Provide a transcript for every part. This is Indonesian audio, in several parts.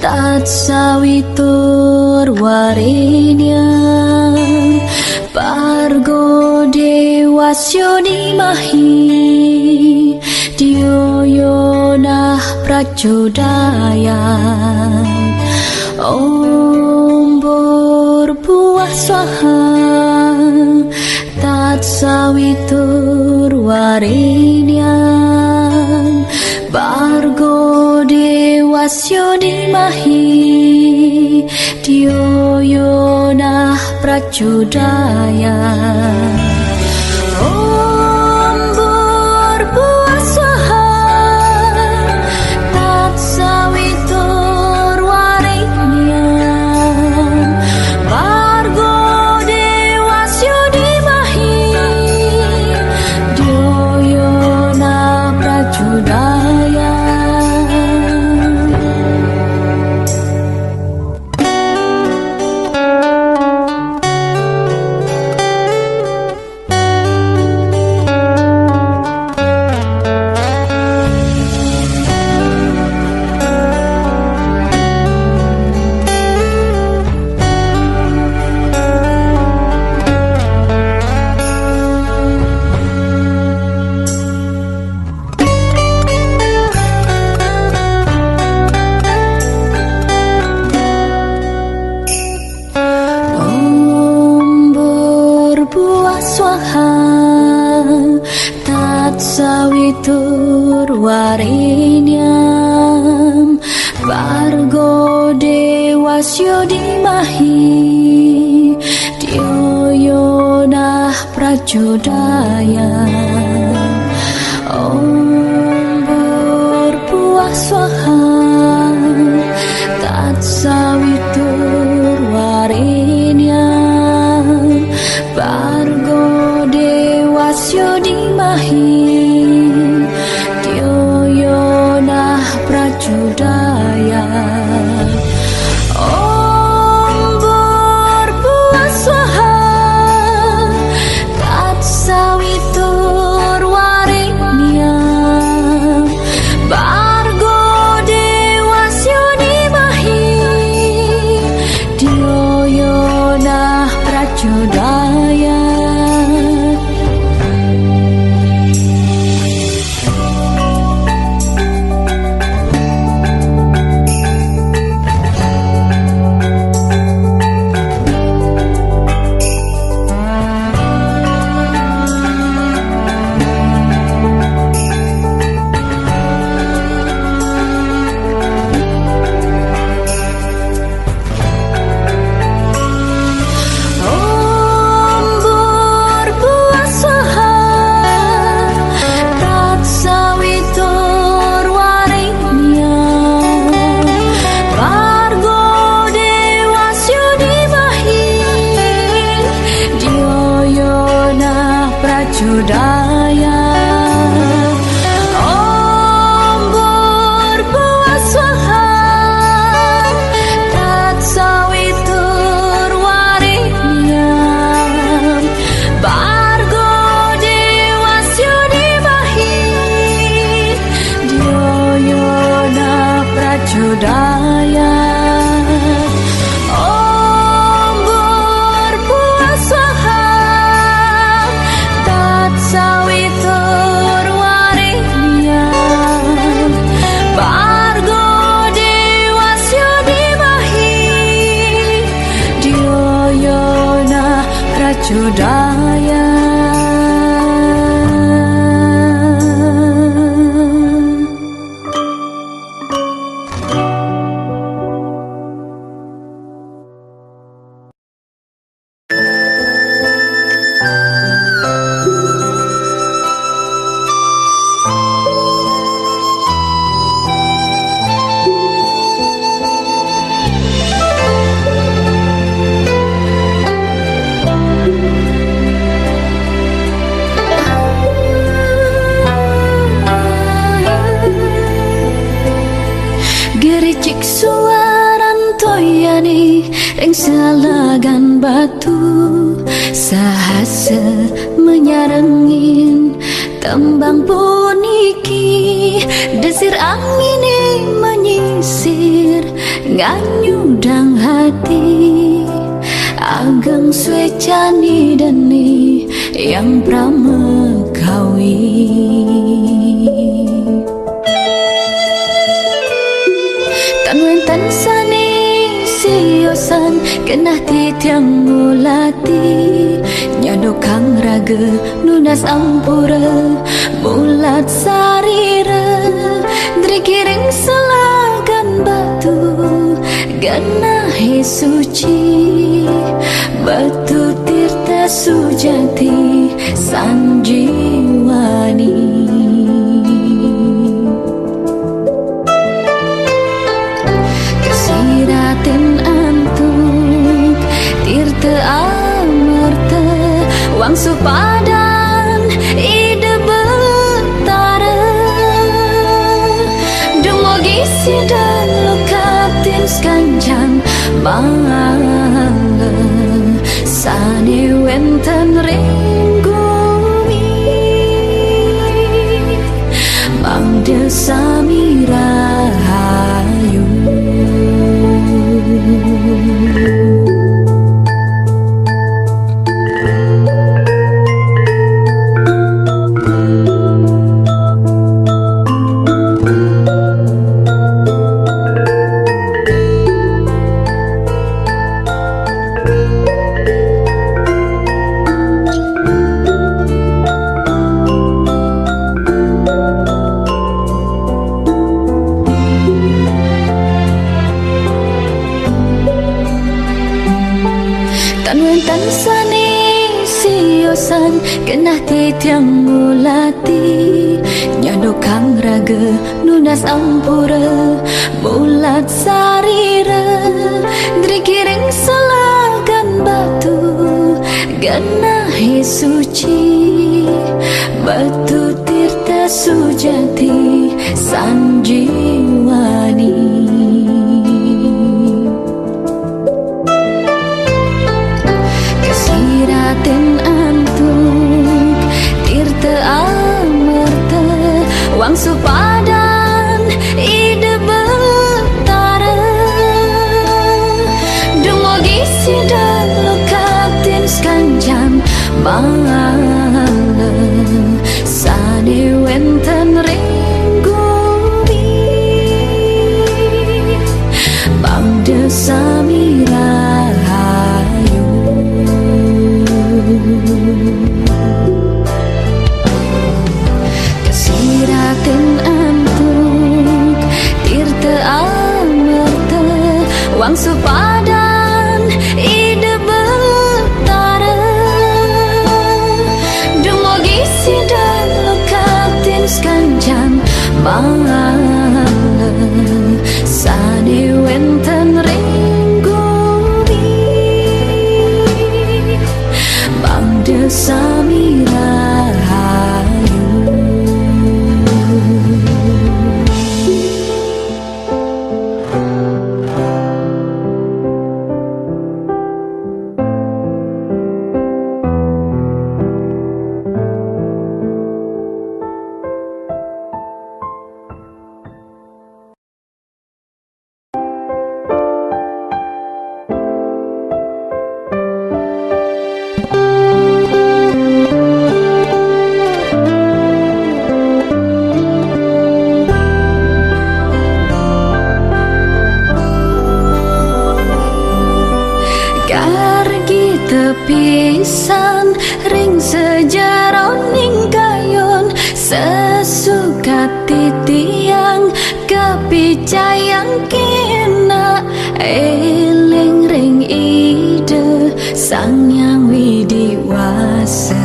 tat sawitur warinya pargo dewasyo dimahi dioyonah pracodayan om berbuah swaha tat sawitur warinya bargo dewasyo dimahi dioyonah pracodayan om berbuah swaha tat sawitur warinya bargo dewasyo dimahi dioyonah pracodayan. Tat sawitur warinyam bargo dewasyo dimahi dioyonah pracodayan om berbuah swaha tat sawitur warinyam bargo dewasyo dimahi dioyonah pracodayan om berbuah swaha tat sawitur warinyam bargo dewasyo dimahi dioyonah pracodayan. Pracodayan om berbuah swaha tat sawitur warinyam bargo dewasyo dimahi dioyonah pracodayan om berbuah swaha sawitur warinyam bargo dewasyo dimahi dioyonah pracodayan. Gericik suaran toyani ring salagan batu sahasa menyarengin tembang puniki desir angin menyisir nganyudang hati ageng swecani dani yang pramekawi tanwen sani siosan kenah titiang mulati nyado kang raga nunas ampura mulat sarira drikiring selagan batu ganahe suci batu tirta sujati sanjiwani kesiratin antuk tirta amarta wang supadan ide betara dumogi sidan lukatin skanjang mangala sane wenten ringgumi mangde sami rahayu tanwen sani siosan kenah titiang mulati nyado kang raga nunas ampura mulat sarira drikiring selagan batu ganahe suci batu tirta sujati sanjiwani kesiratin antuk tirta amarta wang supadan ide betara dumogi sidan lukatin skanjang mangala sane wenten ringgumi bangde sami rahayu kesiratin antuk tirta amarta wang supadan ide betara dumogi sidan lukatin skanjang mangala sane wenten ringgumi bangde sami rahayu kargi tepisan ring sejaroning kayon sesuka titiang kepicayang kena eling ring ide sang yang widiwasa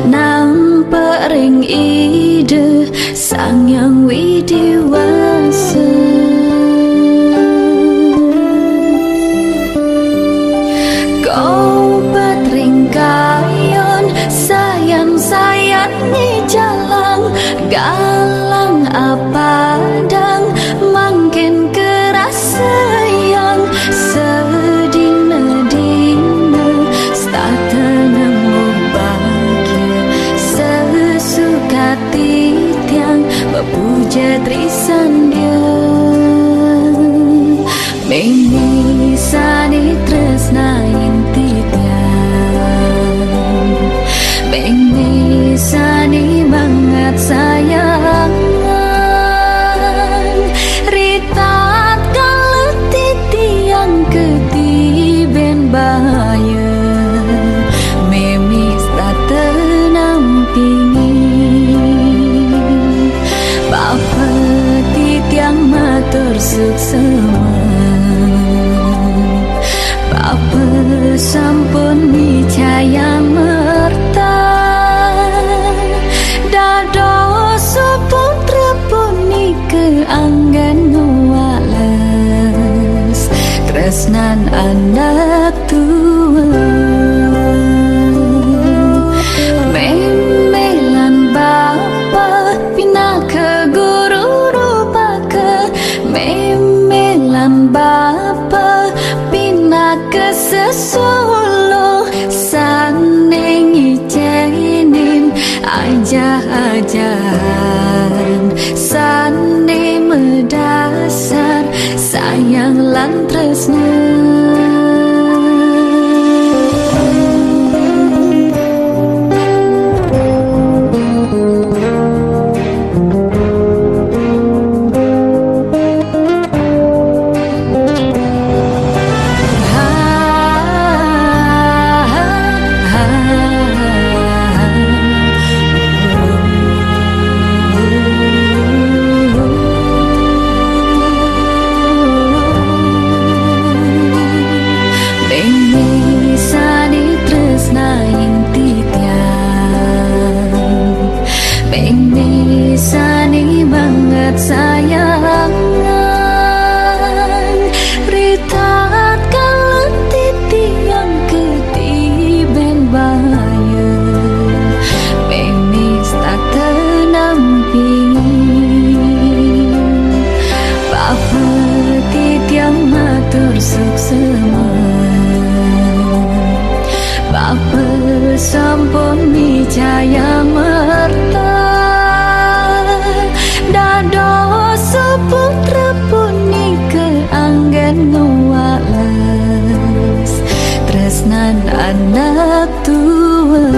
nampak ring ide sang yang widiwasa kau batring kayon sayang-sayang ni jalang galang apadang mangkin kerasa yang sedina stata nemu bahagia sesuka Memisani tresna intitian, memisani banget sayangan. Ritat kaletiti tiang ketiben bahaya, memis tak tenampingi. Bapeti tiang matur suksema, Bapa sampun nicaya merta. Dados putra puni keanggan nuwales, tresnan anak tua. Memelan bapa pina ke guru rupa ke, memelan bapa pina ke sesolo. Saneng ijenin ajah-ajahan, sane medasar sayang lan tresna. Memisani banget sayangan. Ritat kaletiti yang ketiben bahaya, memis tak tenampingi. Bapeti tiang matur suksema, Bapa sampun nicaya merta. Dados putra puni keanggen nuwales, tresnan anak tua.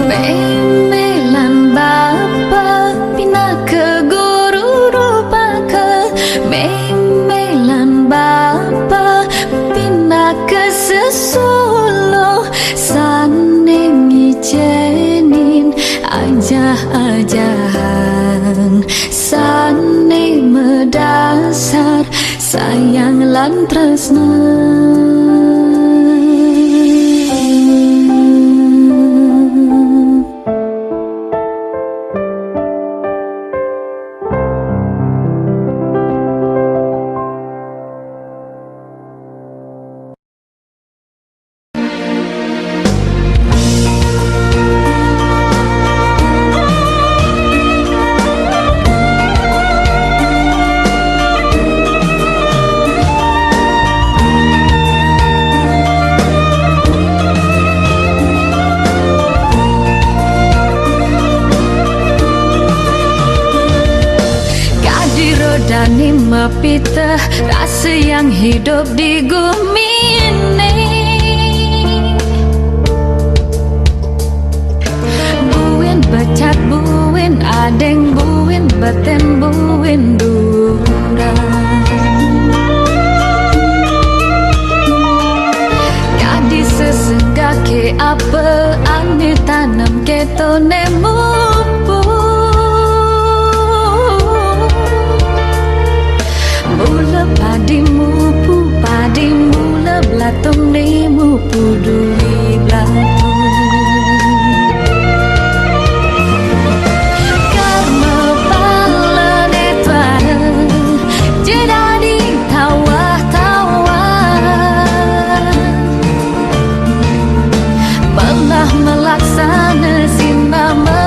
Memelan bapa pina ke guru rupa ke, memelan bapa pina ke sesolo. Saneng ijenin ajah-ajahan, sane medasar sayang lan tresna. Dani mepita rasa yang hidup di bumi ini. Buin becat, buin adeng, buin beten, buin durang. Jadi sesenggak ke apa ane tanam ketone mupu. Mula padimu la blatung ni mupu duli blatung. Karma pala netwara jadi tawa-tawa. Belah melaksana sinama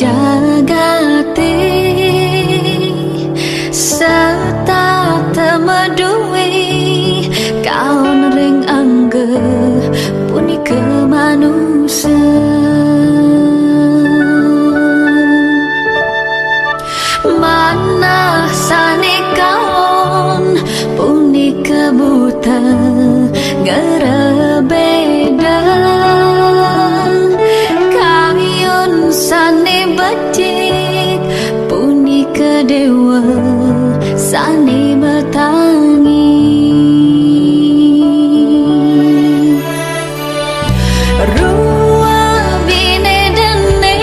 jagate serta temedui kaon ring angge punika manusia mana sane kaon punika buta gerebeda kayon sane becik punika dewa sane metangi rua bine dene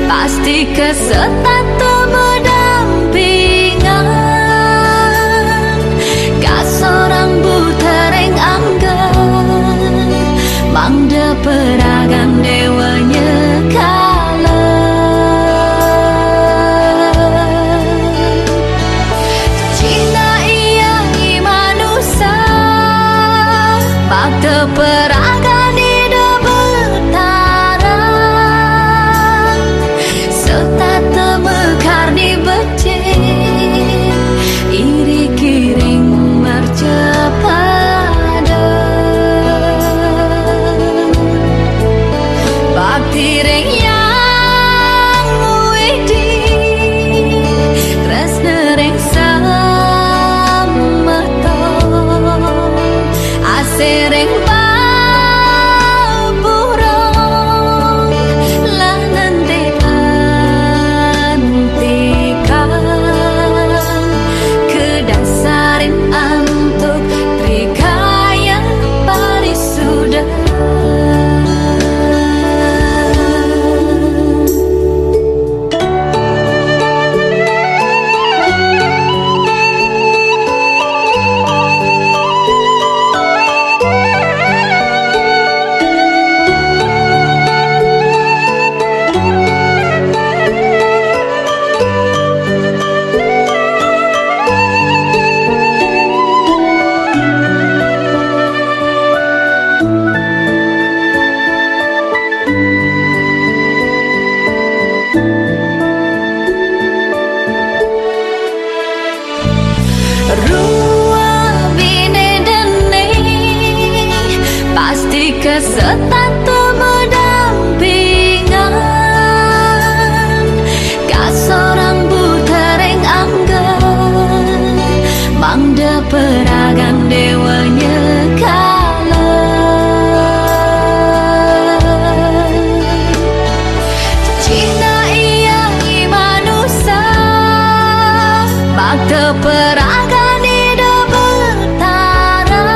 pasti kesetata berdampingan kak seorang buta reng anggan mangda peragan dewanya kala Cina iya manusia bakte peragan hidup bertara serta temekar di becik iri kiring mercepada bakti reng yang widi tresna reng sameto asereng baburong lanan de antikan kedasarin antuk trikaya parisuda rua bine dene pasti kesetata berdampingan kak seorang buta reng anggan mangda peragan dewanya kala Cina iya manusia bakte peragan hidup bertara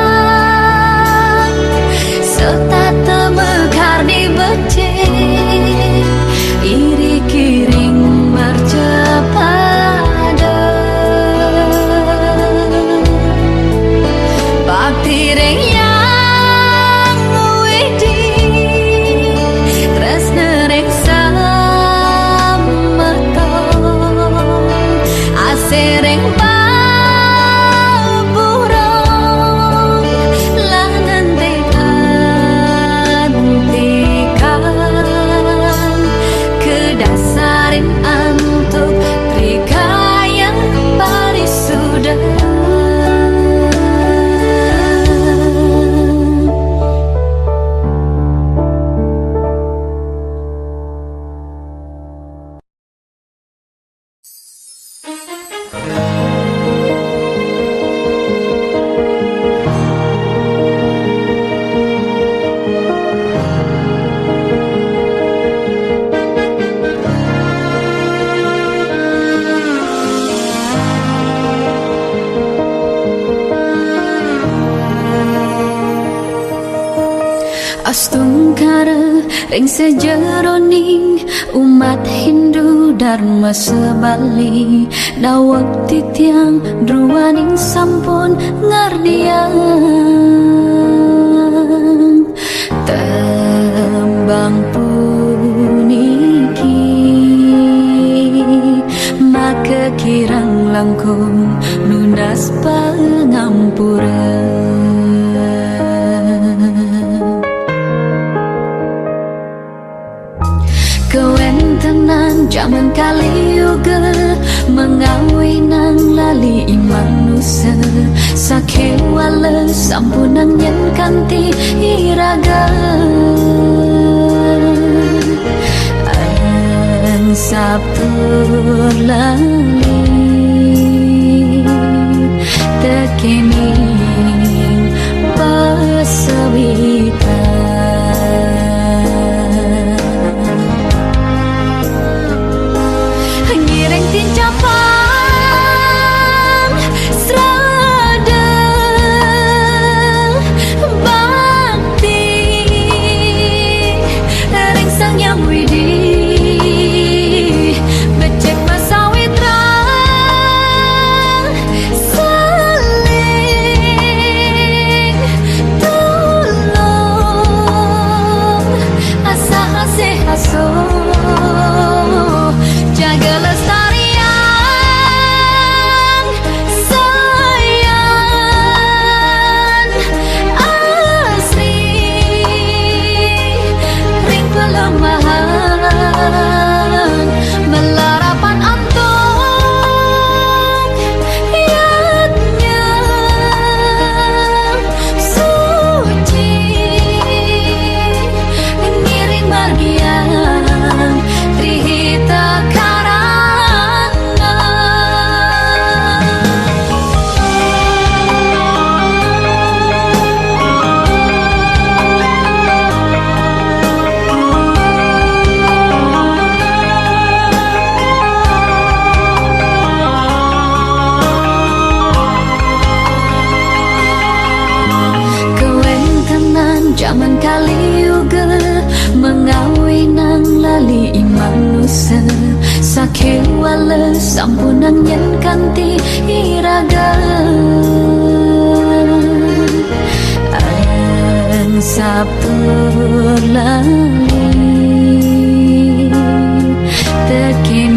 serta temekar di becik iri kiring mercepada bakti reng yang widi tresna reng sameto asereng baburong lanan de antikan kedasarin antuk trikaya parisuda Astungkara ring sejeroning umat Hindu Dharma sebali dawak titiang druwaning sampun ngardiang tembang puniki maka kirang langkung lunas pangampura kewen zaman kali juga mengawi nang lali manusia sakhe wala sampunang nyen kanti iraga ang sabtur lali tekening pasawita ngireng tincapang serada bakti ring sang yang widi becek masawitra saling tolong asa haseh haso jaga lestarian sayang asri ring pelemahan melarapan antung yatnya suci ngiring margian trihita zaman kali juga mengawi nang lali manusia sakhe wala sampunang nyen kanti iraga ang sabtur lali tekin